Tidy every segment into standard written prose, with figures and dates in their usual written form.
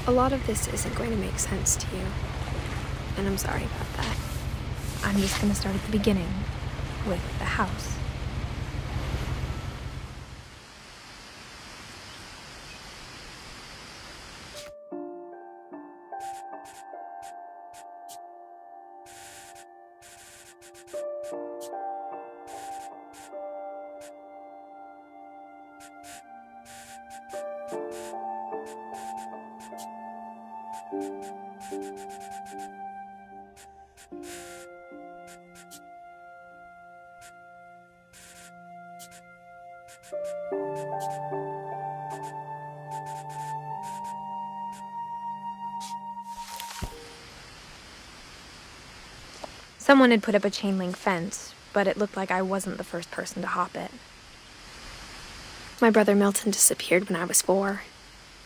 A lot of this isn't going to make sense to you, and I'm sorry about that. I'm just going to start at the beginning, with the house. Someone had put up a chain link fence, but it looked like I wasn't the first person to hop it. My brother Milton disappeared when I was 4.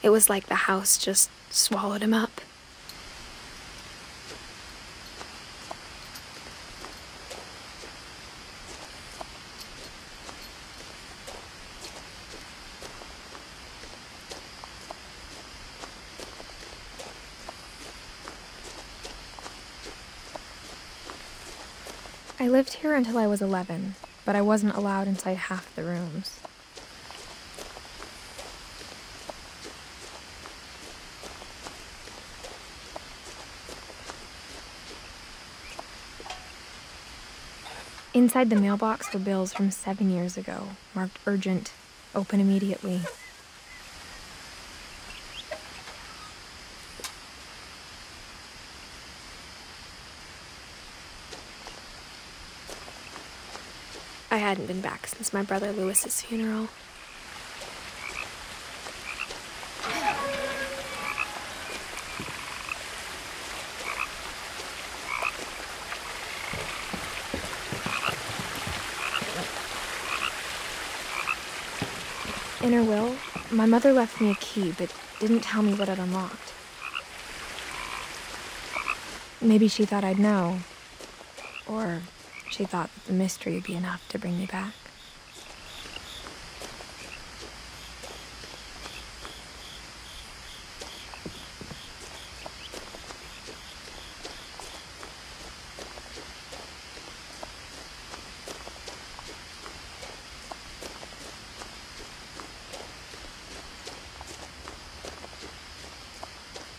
It was like the house just swallowed him up. I lived here until I was 11, but I wasn't allowed inside half the rooms. Inside the mailbox were bills from 7 years ago, marked urgent, open immediately. I hadn't been back since my brother Lewis's funeral. In her will, my mother left me a key, but didn't tell me what it unlocked. Maybe she thought I'd know, or she thought that the mystery would be enough to bring me back.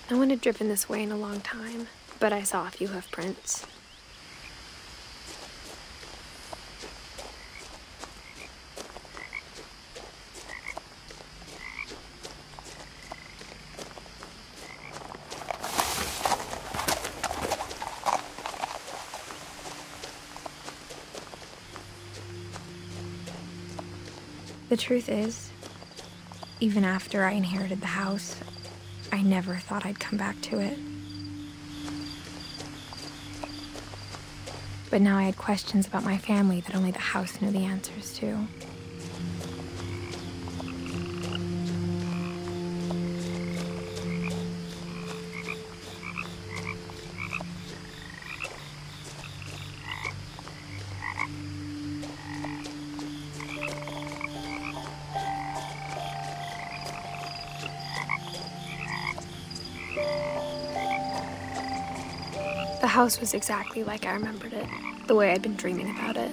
No one had driven this way in a long time, but I saw a few hoof prints. The truth is, even after I inherited the house, I never thought I'd come back to it. But now I had questions about my family that only the house knew the answers to. The house was exactly like I remembered it, the way I'd been dreaming about it.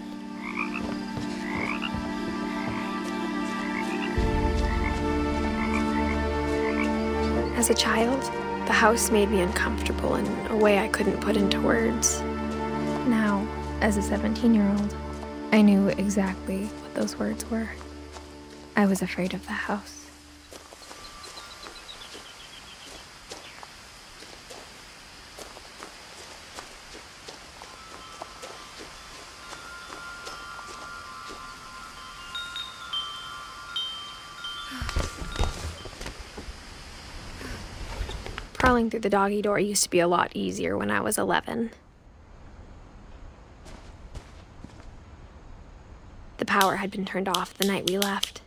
As a child, the house made me uncomfortable in a way I couldn't put into words. Now, as a 17-year-old, I knew exactly what those words were. I was afraid of the house. Crawling through the doggy door used to be a lot easier when I was 11. The power had been turned off the night we left.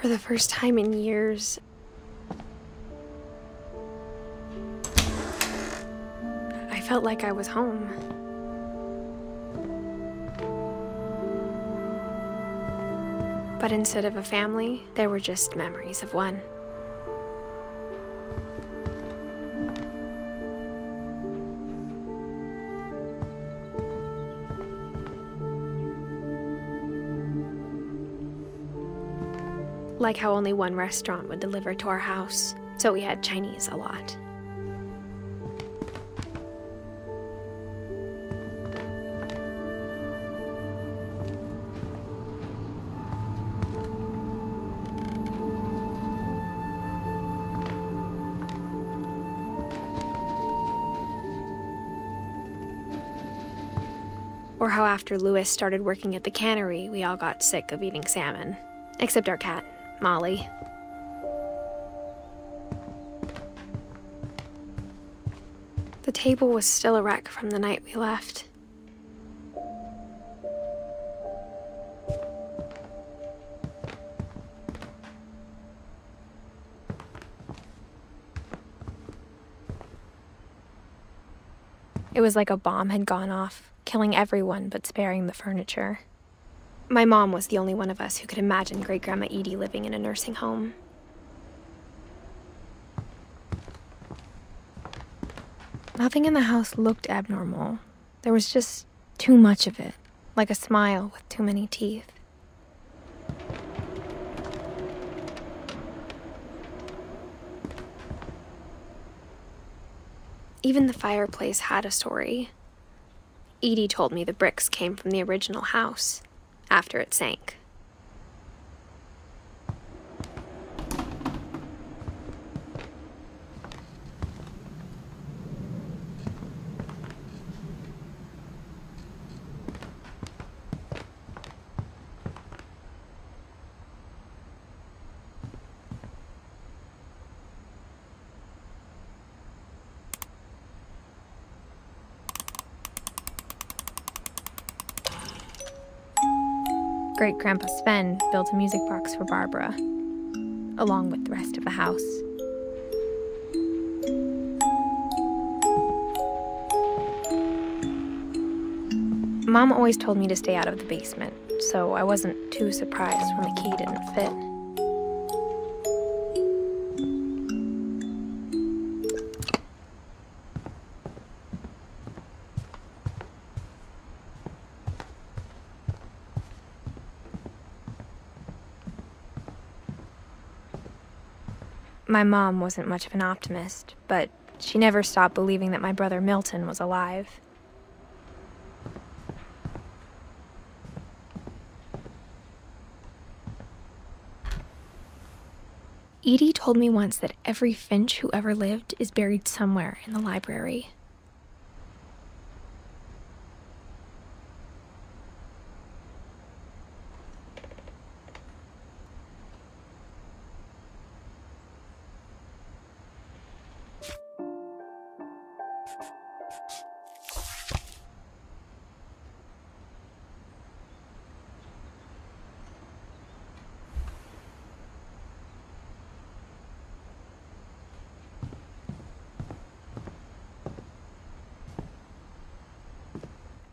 For the first time in years, I felt like I was home. But instead of a family, there were just memories of one. Like how only one restaurant would deliver to our house, so we had Chinese a lot. Or how after Louis started working at the cannery, we all got sick of eating salmon. Except our cat, Molly. The table was still a wreck from the night we left. It was like a bomb had gone off, killing everyone but sparing the furniture. My mom was the only one of us who could imagine Great-Grandma Edie living in a nursing home. Nothing in the house looked abnormal. There was just too much of it, like a smile with too many teeth. Even the fireplace had a story. Edie told me the bricks came from the original house, after it sank. Great-Grandpa Sven built a music box for Barbara, along with the rest of the house. Mom always told me to stay out of the basement, so I wasn't too surprised when the key didn't fit. My mom wasn't much of an optimist, but she never stopped believing that my brother Milton was alive. Edie told me once that every Finch who ever lived is buried somewhere in the library.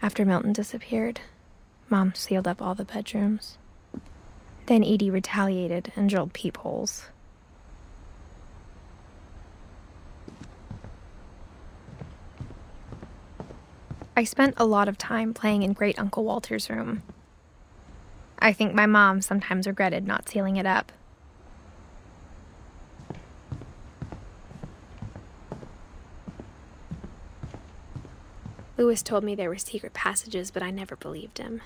After Milton disappeared, Mom sealed up all the bedrooms. Then Edie retaliated and drilled peepholes. I spent a lot of time playing in Great Uncle Walter's room. I think my mom sometimes regretted not sealing it up. Louis told me there were secret passages, but I never believed him.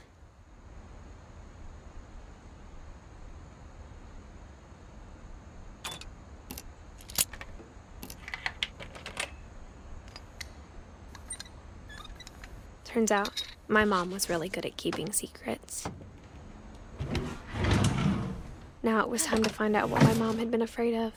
Turns out, my mom was really good at keeping secrets. Now it was time to find out what my mom had been afraid of.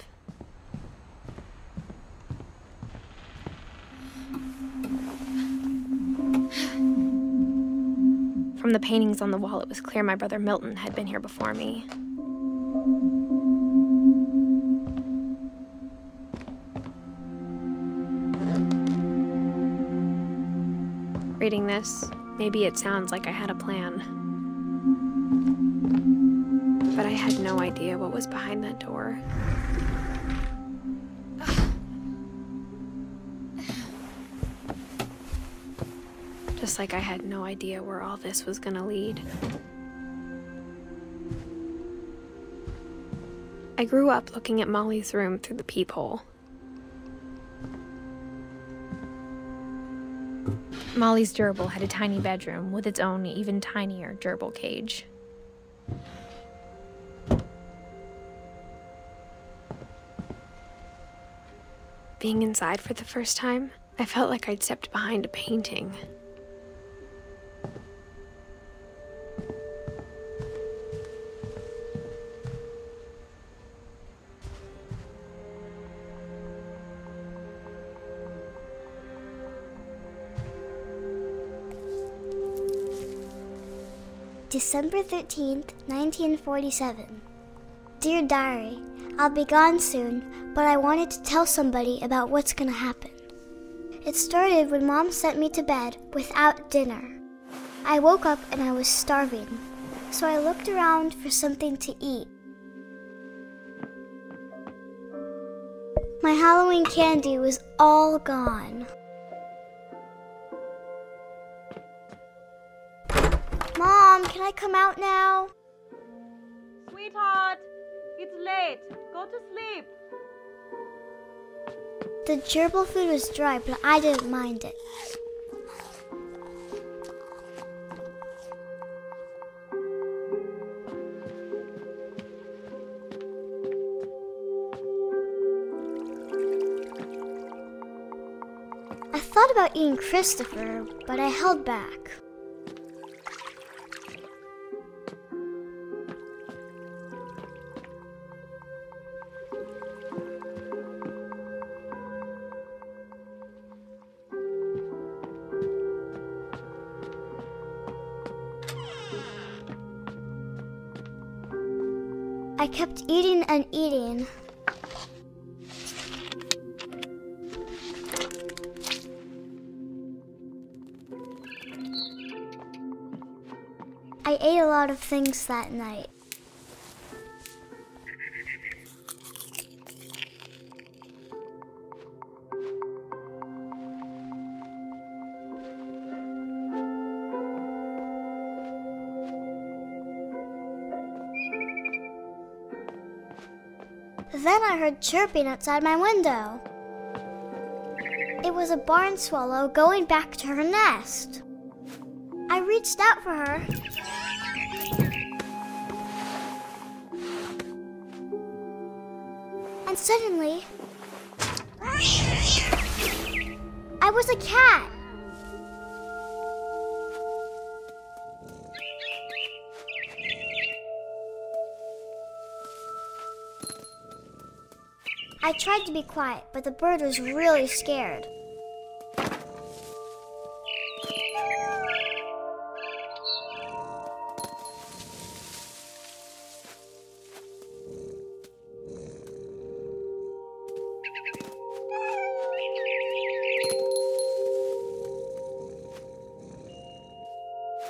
From the paintings on the wall, it was clear my brother Milton had been here before me. Reading this, maybe it sounds like I had a plan. But I had no idea what was behind that door. Just like I had no idea where all this was gonna lead. I grew up looking at Molly's room through the peephole. Molly's gerbil had a tiny bedroom with its own even tinier gerbil cage. Being inside for the first time, I felt like I'd stepped behind a painting. December 13th, 1947. Dear Diary, I'll be gone soon, but I wanted to tell somebody about what's gonna happen. It started when Mom sent me to bed without dinner. I woke up and I was starving, so I looked around for something to eat. My Halloween candy was all gone. Mom, can I come out now? Sweetheart, it's late. Go to sleep. The gerbil food was dry, but I didn't mind it. I thought about eating Christopher, but I held back. I kept eating and eating. I ate a lot of things that night. Then I heard chirping outside my window. It was a barn swallow going back to her nest. I reached out for her. And suddenly, I was a cat. I tried to be quiet, but the bird was really scared.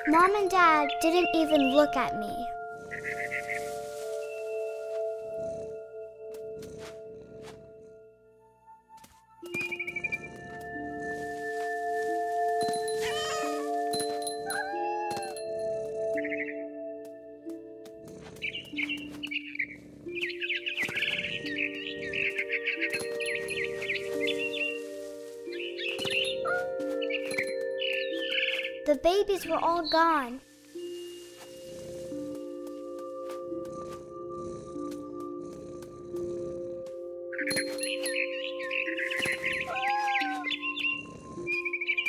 Mom and Dad didn't even look at me. The babies were all gone.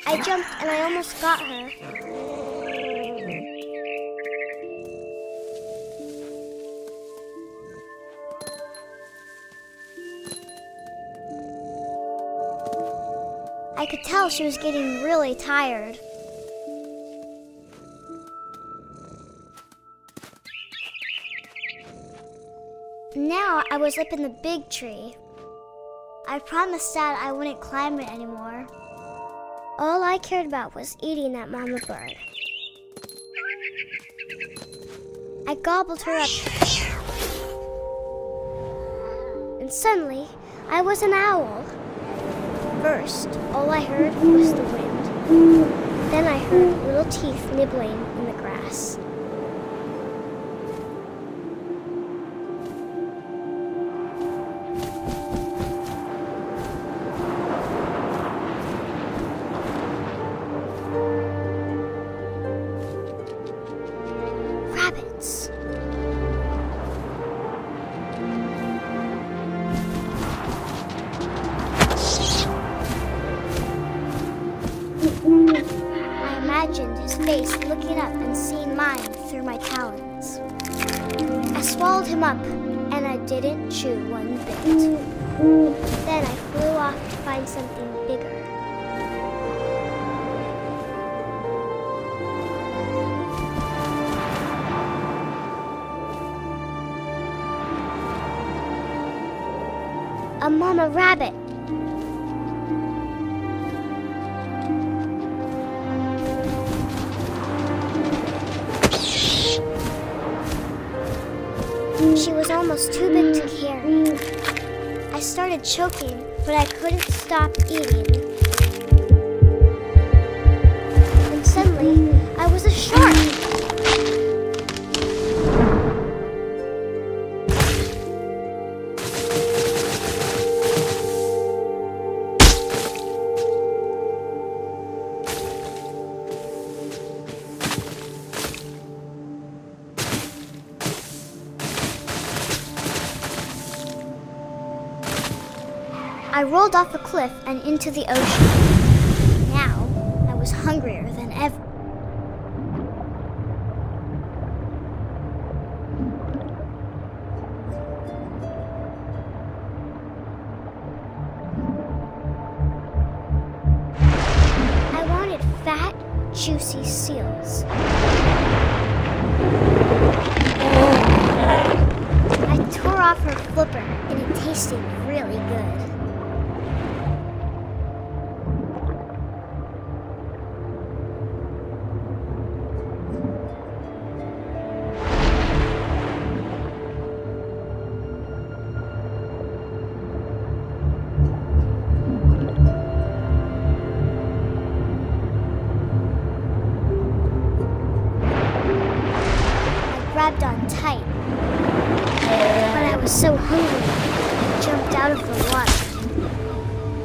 I jumped and I almost got her. I could tell she was getting really tired. Now I was up in the big tree. I promised Dad I wouldn't climb it anymore. All I cared about was eating that mama bird. I gobbled her up. And suddenly, I was an owl. First, all I heard was the wind. Then I heard little teeth nibbling in the grass. Rabbits. I imagined his face looking up and seeing mine through my talons. I swallowed him up, and I didn't chew one bit. Then I flew off to find something bigger. A mama rabbit. She was almost too big to carry. I started choking, but I couldn't stop eating. And suddenly, I was a shark. I rolled off a cliff and into the ocean. Now, I was hungrier than ever. I wanted fat, juicy seals. I tore off her flipper, and it tasted really good. Grabbed on tight, but I was so hungry, I jumped out of the water.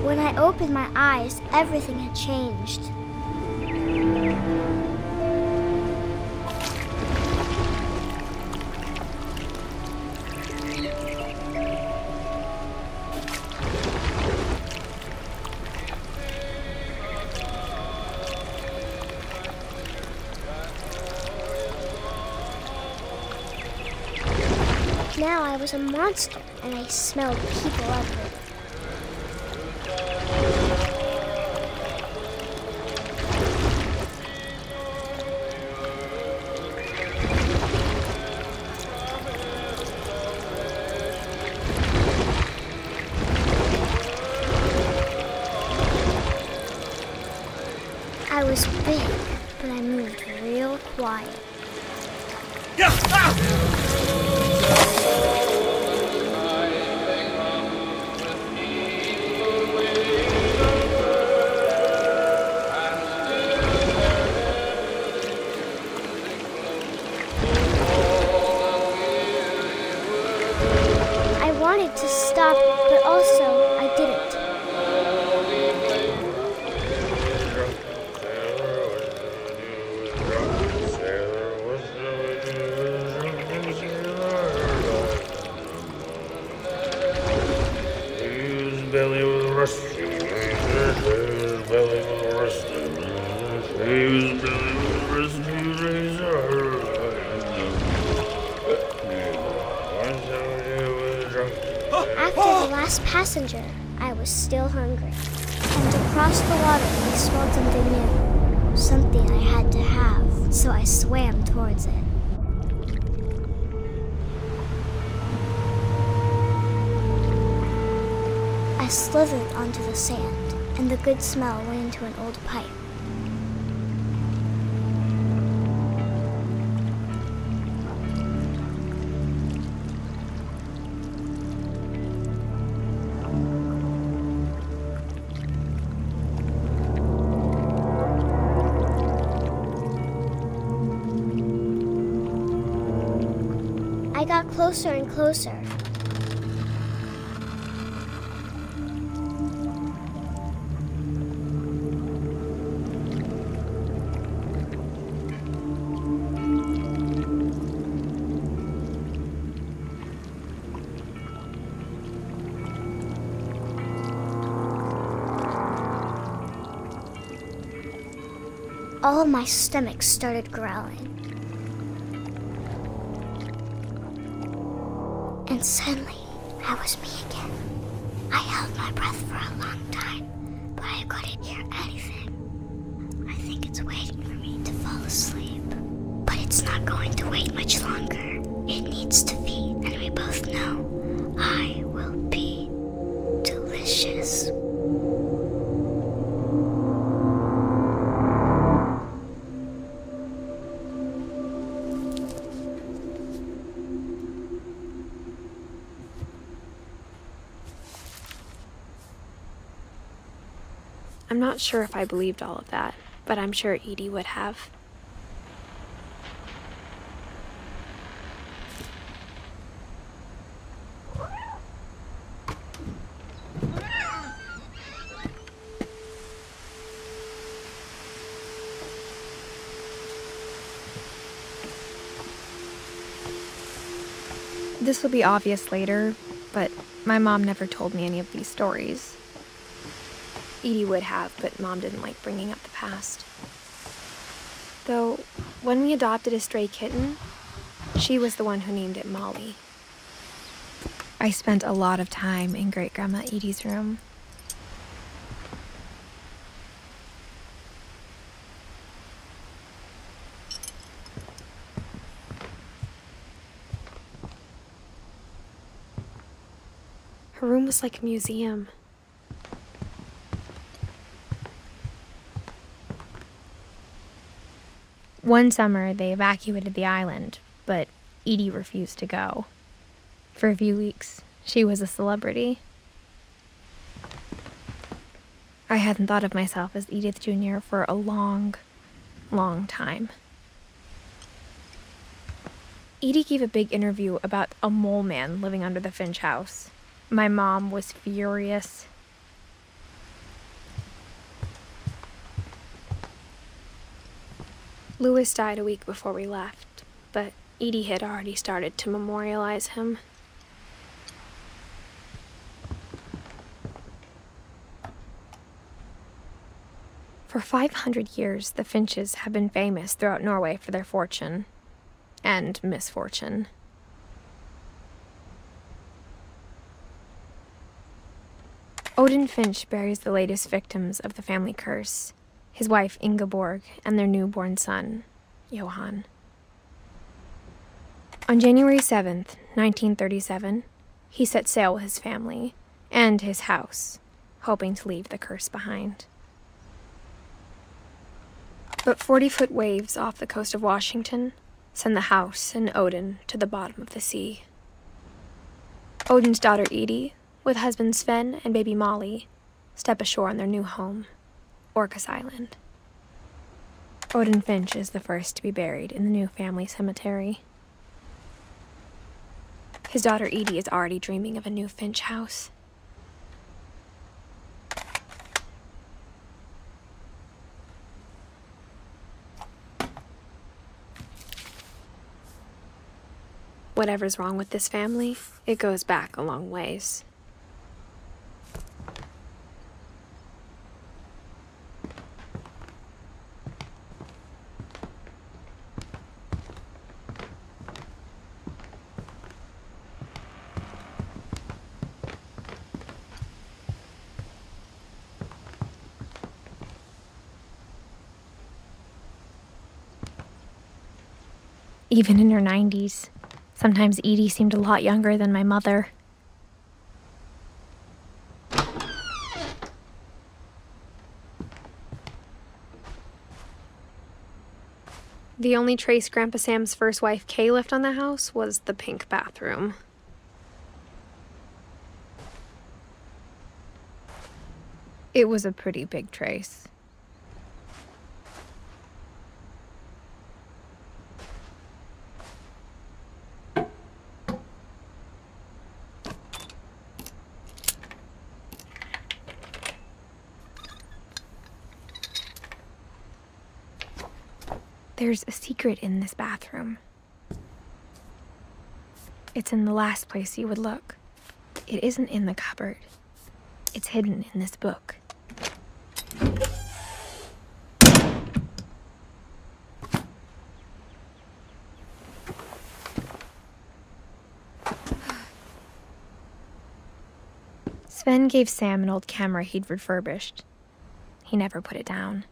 When I opened my eyes, everything had changed. Now I was a monster, and I smelled people everywhere. I was big, but I moved real quiet. I wanted to stop, but also I didn't. Belly was rusty. His belly was rusty. His belly was After the last passenger, I was still hungry. And across the water, I smelled something new. Something I had to have, so I swam towards it. I slithered onto the sand, and the good smell went into an old pipe. I got closer and closer. All of my stomach started growling. And suddenly, I was me again. I held my breath for a long time, but I couldn't hear anything. I think it's waiting for me to fall asleep. But it's not going to wait much longer. It needs to feed, and we both know I will be delicious. I'm not sure if I believed all of that, but I'm sure Edie would have. This will be obvious later, but my mom never told me any of these stories. Edie would have, but Mom didn't like bringing up the past. Though, when we adopted a stray kitten, she was the one who named it Molly. I spent a lot of time in Great-Grandma Edie's room. Her room was like a museum. One summer, they evacuated the island, but Edie refused to go. For a few weeks, she was a celebrity. I hadn't thought of myself as Edith Jr. for a long, long time. Edie gave a big interview about a mole man living under the Finch house. My mom was furious. Louis died a week before we left, but Edie had already started to memorialize him. For 500 years, the Finches have been famous throughout Norway for their fortune and misfortune. Odin Finch buries the latest victims of the family curse, his wife Ingeborg and their newborn son, Johan. On January 7th, 1937, he set sail with his family and his house, hoping to leave the curse behind. But 40-foot waves off the coast of Washington send the house and Odin to the bottom of the sea. Odin's daughter Edie, with husband Sven and baby Molly, step ashore on their new home, Orcas Island. Odin Finch is the first to be buried in the new family cemetery. His daughter Edie is already dreaming of a new Finch house. Whatever's wrong with this family, it goes back a long ways. Even in her 90s, sometimes Edie seemed a lot younger than my mother. The only trace Grandpa Sam's first wife, Kay, left on the house was the pink bathroom. It was a pretty big trace. There's a secret in this bathroom. It's in the last place you would look. It isn't in the cupboard. It's hidden in this book. Sven gave Sam an old camera he'd refurbished. He never put it down.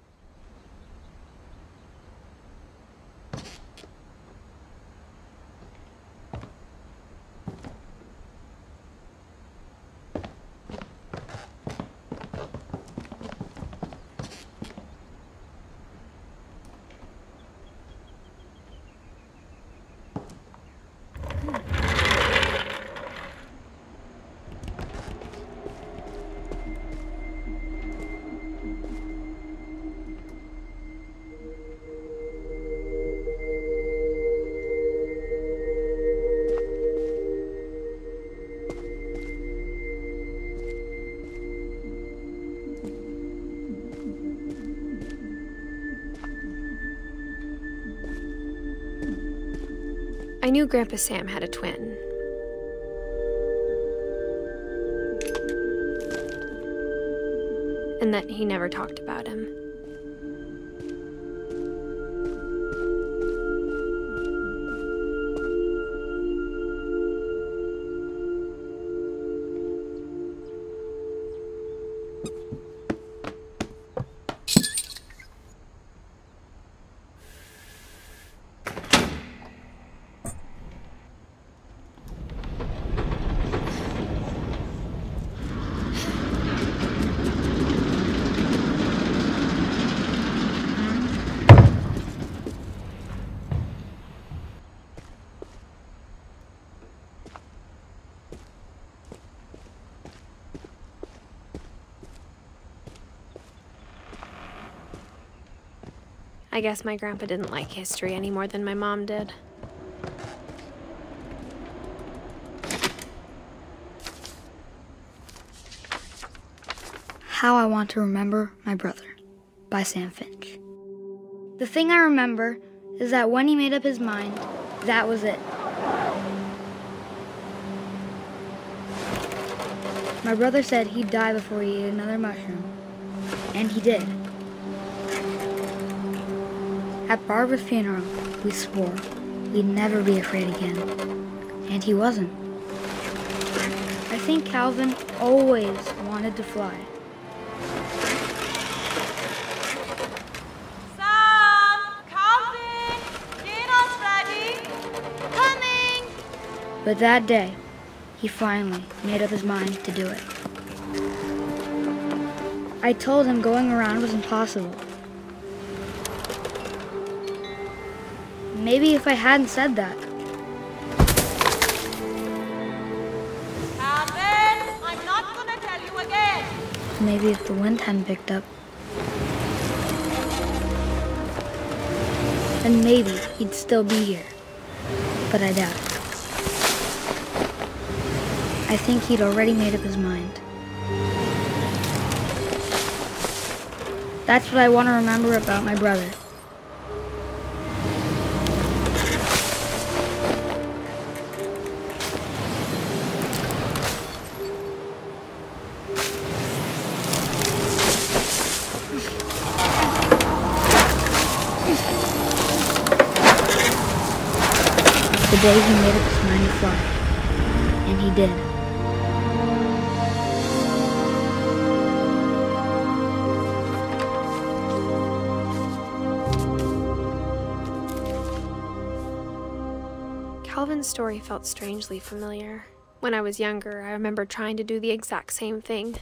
I knew Grandpa Sam had a twin. And that he never talked about him. I guess my grandpa didn't like history any more than my mom did. How I Want to Remember My Brother by Sam Finch. The thing I remember is that when he made up his mind, that was it. My brother said he'd die before he ate another mushroom, and he did. At Barbara's funeral, we swore we'd never be afraid again, and he wasn't. I think Calvin always wanted to fly. Sam! Calvin! Dinner's ready! Coming! But that day, he finally made up his mind to do it. I told him going around was impossible. Maybe if I hadn't said that. Calvin! I'm not gonna tell you again! Maybe if the wind hadn't picked up. And maybe he'd still be here. But I doubt it. I think he'd already made up his mind. That's what I want to remember about my brother. The day he made up his mind to fly. And he did. Calvin's story felt strangely familiar. When I was younger, I remember trying to do the exact same thing.